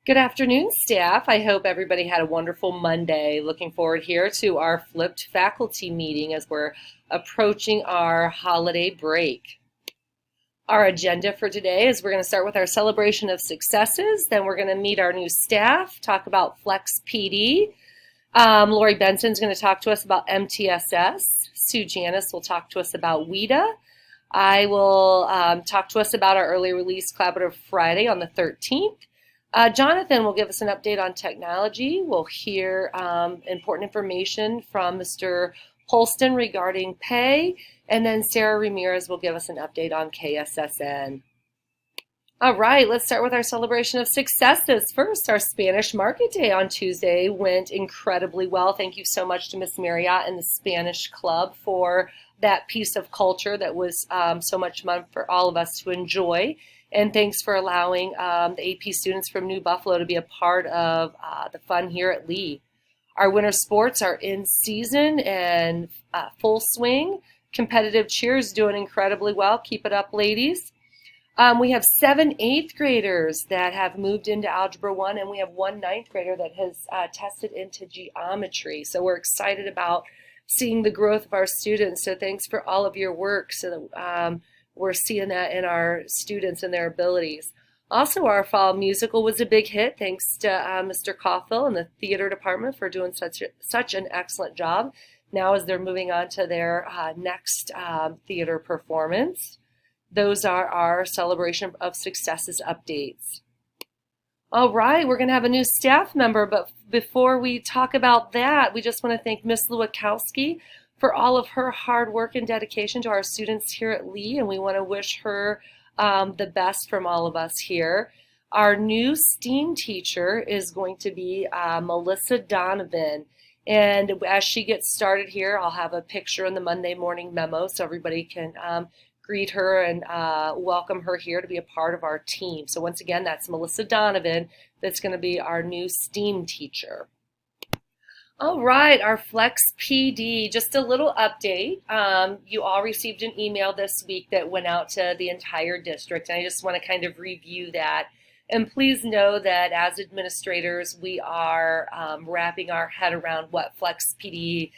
Good afternoon, staff. I hope everybody had a wonderful Monday. Looking forward here to our flipped faculty meeting as we're approaching our holiday break. Our agenda for today is we're going to start with our celebration of successes, then we're going to meet our new staff, talk about Flex PD. Lori Benson's going to talk to us about MTSS. Sue Janis will talk to us about WIDA. I will talk to us about our early release collaborative Friday on the 13th. Jonathan will give us an update on technology. We'll hear important information from Mr. Polston regarding pay, and then Sarah Ramirez will give us an update on KSSN. All right, let's start with our celebration of successes. First, our Spanish Market Day on Tuesday went incredibly well. Thank you so much to Miss Marriott and the Spanish Club for that piece of culture that was so much fun for all of us to enjoy. And thanks for allowing the AP students from New Buffalo to be a part of the fun here at Lee. Our winter sports are in season and full swing. Competitive cheers doing incredibly well. Keep it up, ladies. We have 7 8th graders that have moved into Algebra 1, and we have 1 9th grader that has tested into geometry. So we're excited about seeing the growth of our students. So thanks for all of your work. So that we're seeing that in our students and their abilities. Also, our fall musical was a big hit. Thanks to Mr. Caulfield and the theater department for doing such an excellent job. Now, as they're moving on to their next theater performance. Those are our celebration of successes updates. All right, we're going to have a new staff member, but before we talk about that, we just want to thank Miss Lewakowski for all of her hard work and dedication to our students here at Lee, and we want to wish her the best from all of us here. Our new STEAM teacher is going to be Melissa Donovan. And as she gets started here, I'll have a picture in the Monday morning memo so everybody can greet her and welcome her here to be a part of our team. So once again, that's Melissa Donovan. That's going to be our new STEAM teacher. All right, our Flex PD, just a little update. You all received an email this week that went out to the entire district, and I just want to kind of review that. And please know that as administrators, we are wrapping our head around what Flex PD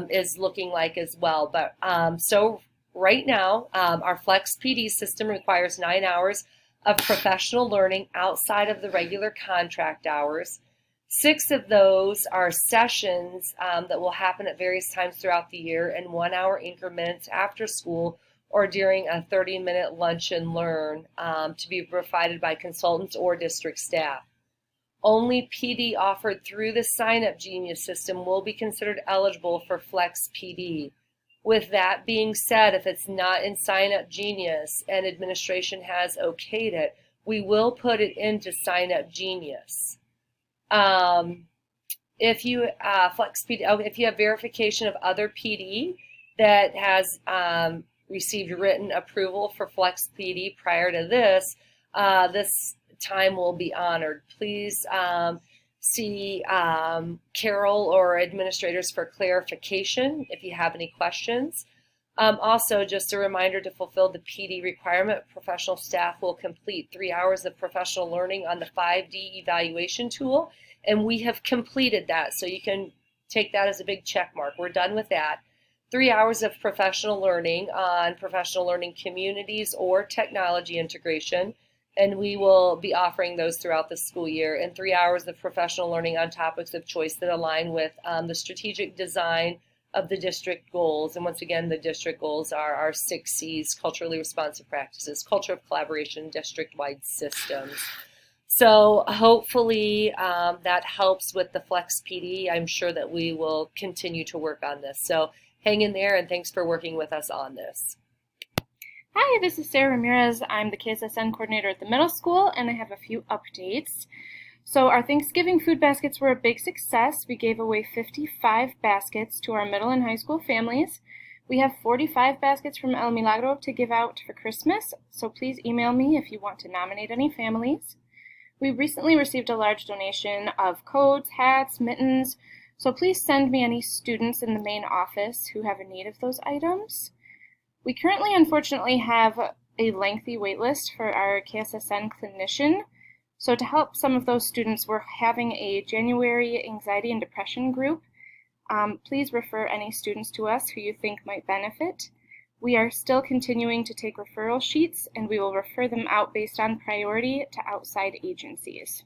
is looking like as well. But so right now, our Flex PD system requires 9 hours of professional learning outside of the regular contract hours. 6 of those are sessions that will happen at various times throughout the year in 1-hour increments after school or during a 30-minute lunch and learn to be provided by consultants or district staff. Only PD offered through the Sign Up Genius system will be considered eligible for Flex PD. With that being said, if it's not in Sign Up Genius and administration has okayed it, we will put it into Sign Up Genius. If you Flex PD, if you have verification of other PD that has received written approval for Flex PD prior to this, this time will be honored. Please see Carol or administrators for clarification if you have any questions. Also, just a reminder to fulfill the PD requirement, professional staff will complete 3 hours of professional learning on the 5D evaluation tool, and we have completed that, so you can take that as a big check mark. We're done with that. 3 hours of professional learning on professional learning communities or technology integration, and we will be offering those throughout the school year, and 3 hours of professional learning on topics of choice that align with the strategic design of the district goals. And once again, the district goals are our 6 C's: culturally responsive practices, culture of collaboration, district-wide systems. So hopefully that helps with the Flex PD. I'm sure that we will continue to work on this. So hang in there, and thanks for working with us on this. Hi, this is Sarah Ramirez. I'm the KSSN coordinator at the middle school, and I have a few updates. So our Thanksgiving food baskets were a big success. We gave away 55 baskets to our middle and high school families. We have 45 baskets from El Milagro to give out for Christmas, so please email me if you want to nominate any families. We recently received a large donation of coats, hats, mittens, so please send me any students in the main office who have a need of those items. We currently, unfortunately, have a lengthy wait list for our KSSN clinician. So to help some of those students, we're having a January anxiety and depression group. Please refer any students to us who you think might benefit. We are still continuing to take referral sheets, and we will refer them out based on priority to outside agencies.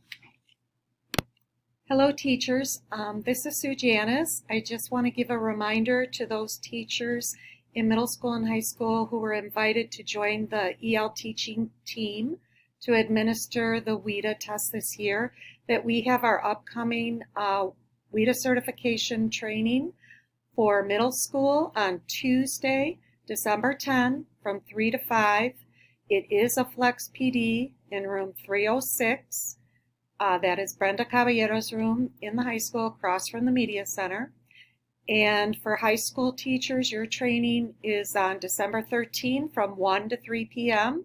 Hello teachers, this is Sue Janis. I just want to give a reminder to those teachers in middle school and high school who were invited to join the EL teaching team to administer the WIDA test this year that we have our upcoming WIDA certification training for middle school on Tuesday, December 10 from 3 to 5. It is a Flex PD in room 306. That is Brenda Caballero's room in the high school across from the Media Center. And for high school teachers, your training is on December 13 from 1 to 3 p.m.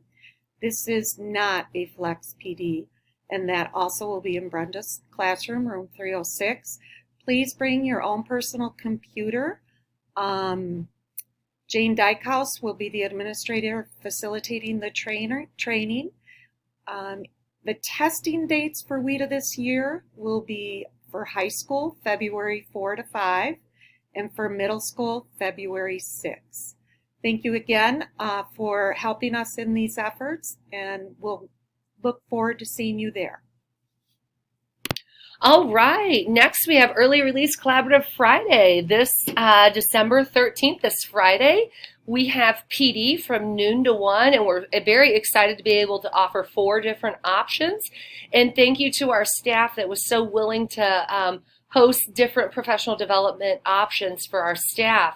This is not a Flex PD, and that also will be in Brenda's classroom, room 306. Please bring your own personal computer. Jane Dykehouse will be the administrator facilitating the training. The testing dates for WIDA this year will be for high school, February 4 to 5, and for middle school, February 6. Thank you again for helping us in these efforts, and we'll look forward to seeing you there. All right, next we have Early Release Collaborative Friday. This December 13th, this Friday, we have PD from noon to 1, and we're very excited to be able to offer 4 different options. And thank you to our staff that was so willing to host different professional development options for our staff.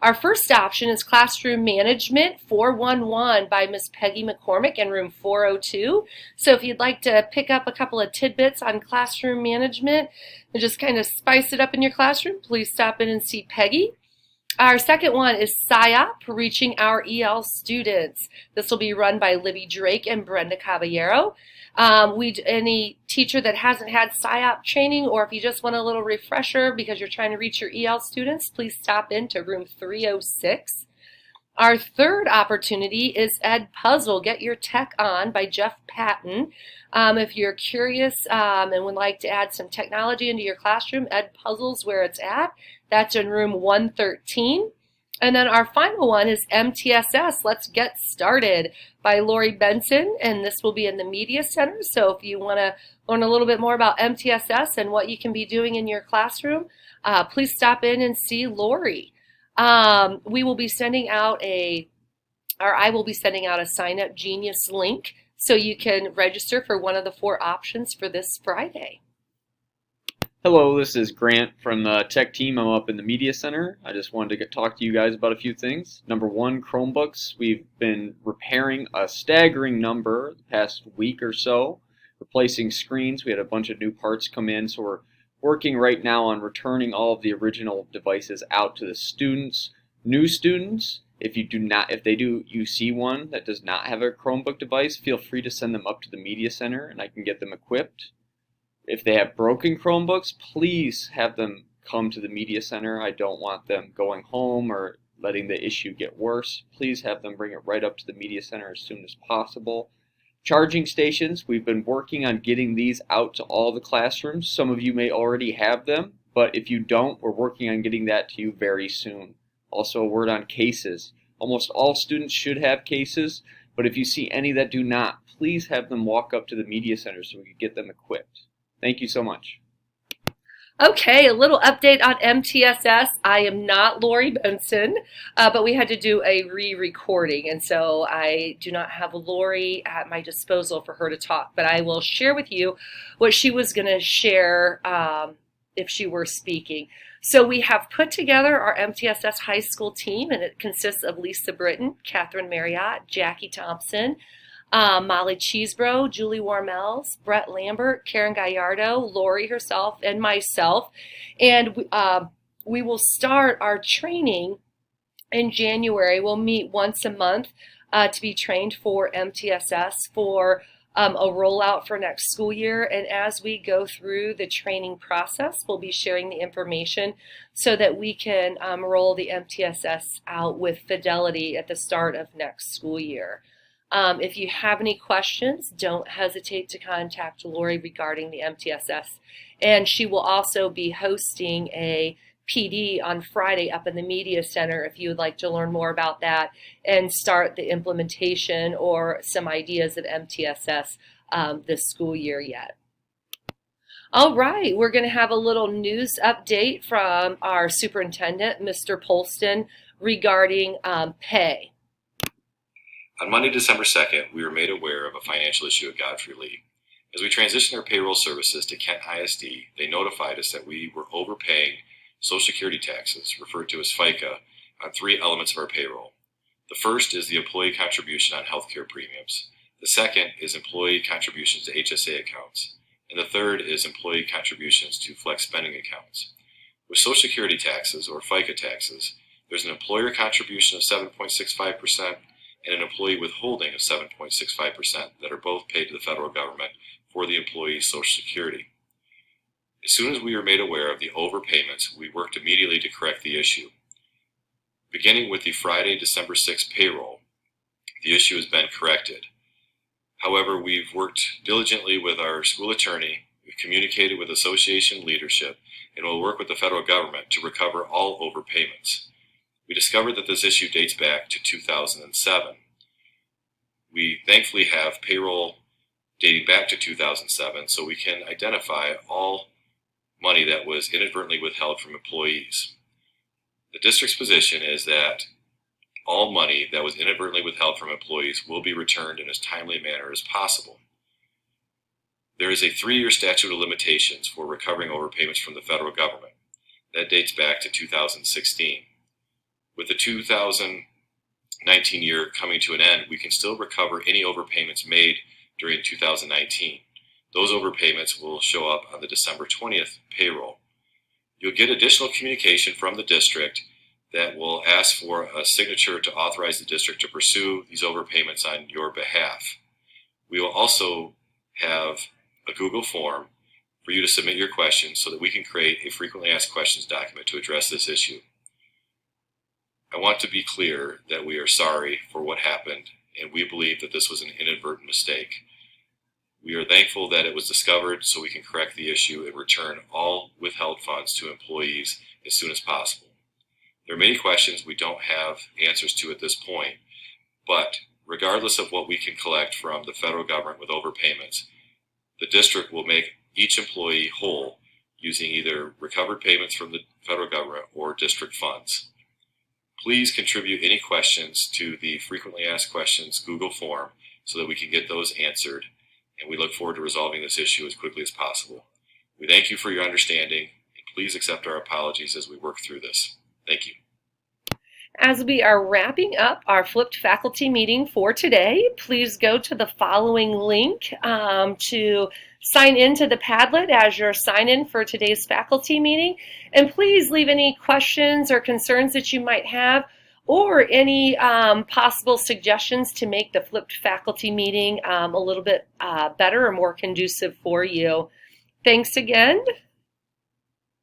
Our first option is Classroom Management 411 by Miss Peggy McCormick in room 402. So if you'd like to pick up a couple of tidbits on classroom management and just kind of spice it up in your classroom, please stop in and see Peggy. Our second one is SIOP, Reaching Our EL Students. This will be run by Libby Drake and Brenda Caballero. Any teacher that hasn't had SIOP training, or if you just want a little refresher because you're trying to reach your EL students, please stop into room 306. Our third opportunity is Ed Puzzle, Get Your Tech On by Jeff Patton. If you're curious and would like to add some technology into your classroom, Ed Puzzle's where it's at. That's in room 113. And then our final one is MTSS, Let's Get Started by Lori Benson, and this will be in the Media Center. So if you want to learn a little bit more about MTSS and what you can be doing in your classroom, please stop in and see Lori. We will be sending out I will be sending out a Sign Up Genius link so you can register for one of the 4 options for this Friday. Hello, this is Grant from the tech team. I'm up in the Media Center. I just wanted to talk to you guys about a few things. Number 1, Chromebooks. We've been repairing a staggering number the past week or so, replacing screens. We had a bunch of new parts come in, so we're working right now on returning all of the original devices out to the students. New students, if you see one that does not have a Chromebook device, feel free to send them up to the Media Center and I can get them equipped. If they have broken Chromebooks, please have them come to the Media Center. I don't want them going home or letting the issue get worse. Please have them bring it right up to the Media Center as soon as possible. Charging stations, we've been working on getting these out to all the classrooms. Some of you may already have them, but if you don't, we're working on getting that to you very soon. Also, a word on cases. Almost all students should have cases, but if you see any that do not, please have them walk up to the Media Center so we can get them equipped. Thank you so much. Okay, a little update on MTSS. I am not Lori Benson, but we had to do a re-recording, and so I do not have Lori at my disposal for her to talk, but I will share with you what she was going to share if she were speaking. So we have put together our MTSS high school team, and it consists of Lisa Britton, Catherine Marriott, Jackie Thompson, Molly Cheesebro, Julie Warmels, Brett Lambert, Karen Gallardo, Lori herself, and myself. And we will start our training in January. We'll meet once a month to be trained for MTSS for a rollout for next school year. And as we go through the training process, we'll be sharing the information so that we can roll the MTSS out with fidelity at the start of next school year. If you have any questions, don't hesitate to contact Lori regarding the MTSS. And she will also be hosting a PD on Friday up in the Media Center if you would like to learn more about that and start the implementation or some ideas of MTSS this school year yet. All right, we're going to have a little news update from our superintendent, Mr. Polston, regarding pay. On Monday, December 2nd, we were made aware of a financial issue at Godfrey Lee. As we transitioned our payroll services to Kent ISD, they notified us that we were overpaying Social Security taxes, referred to as FICA, on 3 elements of our payroll. The first is the employee contribution on healthcare premiums. The second is employee contributions to HSA accounts. And the third is employee contributions to flex spending accounts. With Social Security taxes, or FICA taxes, there's an employer contribution of 7.65% and an employee withholding of 7.65% that are both paid to the federal government for the employee's Social Security. As soon as we were made aware of the overpayments, we worked immediately to correct the issue. Beginning with the Friday, December 6th payroll, the issue has been corrected. However, we've worked diligently with our school attorney, we've communicated with association leadership, and will work with the federal government to recover all overpayments. We discovered that this issue dates back to 2007. We thankfully have payroll dating back to 2007, so we can identify all money that was inadvertently withheld from employees. The district's position is that all money that was inadvertently withheld from employees will be returned in as timely a manner as possible. There is a 3-year statute of limitations for recovering overpayments from the federal government. That dates back to 2016. With the 2019 year coming to an end, we can still recover any overpayments made during 2019. Those overpayments will show up on the December 20th payroll. You'll get additional communication from the district that will ask for a signature to authorize the district to pursue these overpayments on your behalf. We will also have a Google form for you to submit your questions so that we can create a frequently asked questions document to address this issue. I want to be clear that we are sorry for what happened, and we believe that this was an inadvertent mistake. We are thankful that it was discovered so we can correct the issue and return all withheld funds to employees as soon as possible. There are many questions we don't have answers to at this point, but regardless of what we can collect from the federal government with overpayments, the district will make each employee whole using either recovered payments from the federal government or district funds. Please contribute any questions to the frequently asked questions Google form so that we can get those answered, and we look forward to resolving this issue as quickly as possible. We thank you for your understanding, and please accept our apologies as we work through this. Thank you. As we are wrapping up our flipped faculty meeting for today, please go to the following link to sign into the Padlet as your sign-in for today's faculty meeting. And please leave any questions or concerns that you might have or any possible suggestions to make the flipped faculty meeting a little bit better or more conducive for you. Thanks again,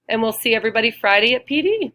and we'll see everybody Friday at PD.